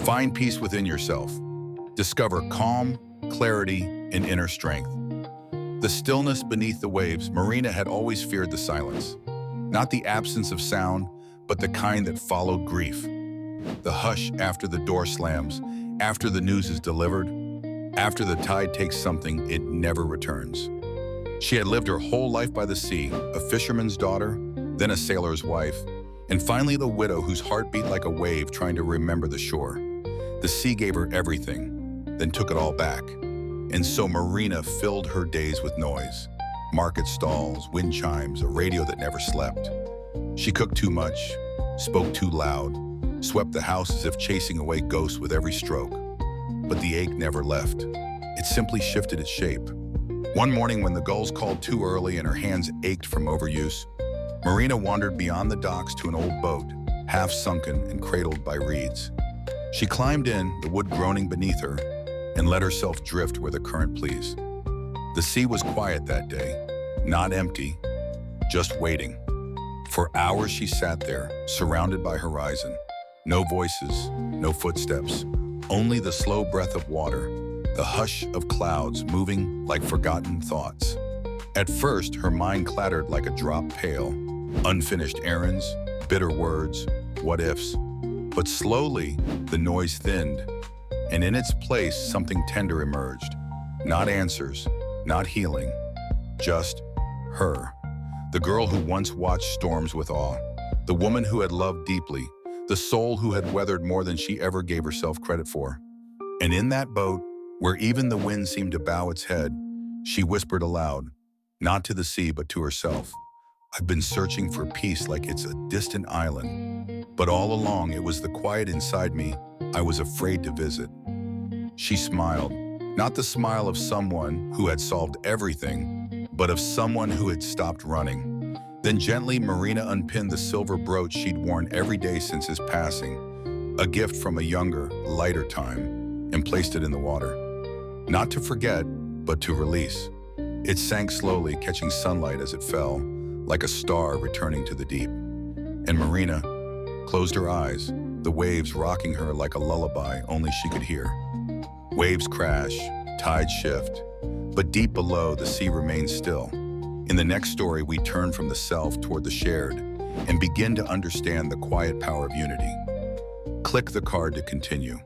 Find peace within yourself. Discover calm, clarity, and inner strength. The stillness beneath the waves, Marina had always feared the silence. Not the absence of sound, but the kind that followed grief. The hush after the door slams, after the news is delivered, after the tide takes something it never returns. She had lived her whole life by the sea, a fisherman's daughter, then a sailor's wife, and finally the widow whose heart beat like a wave trying to remember the shore. The sea gave her everything, then took it all back. And so Marina filled her days with noise. Market stalls, wind chimes, a radio that never slept. She cooked too much, spoke too loud, swept the house as if chasing away ghosts with every stroke. But the ache never left. It simply shifted its shape. One morning when the gulls called too early and her hands ached from overuse, Marina wandered beyond the docks to an old boat, half sunken and cradled by reeds. She climbed in, the wood groaning beneath her, and let herself drift where the current pleased. The sea was quiet that day, not empty, just waiting. For hours she sat there, surrounded by horizon. No voices, no footsteps, only the slow breath of water, the hush of clouds moving like forgotten thoughts. At first, her mind clattered like a dropped pail, unfinished errands, bitter words, what ifs. But slowly, the noise thinned, and in its place, something tender emerged. Not answers, not healing, just her. The girl who once watched storms with awe, the woman who had loved deeply, the soul who had weathered more than she ever gave herself credit for. And in that boat, where even the wind seemed to bow its head, she whispered aloud, not to the sea but to herself, "I've been searching for peace like it's a distant island, but all along it was the quiet inside me I was afraid to visit." She smiled, not the smile of someone who had solved everything, but of someone who had stopped running. Then gently Marina unpinned the silver brooch she'd worn every day since his passing, a gift from a younger, lighter time, and placed it in the water. Not to forget, but to release. It sank slowly, catching sunlight as it fell, like a star returning to the deep. And Marina closed her eyes, the waves rocking her like a lullaby only she could hear. Waves crash, tides shift, but deep below, the sea remains still. In the next story, we turn from the self toward the shared and begin to understand the quiet power of unity. Click the card to continue.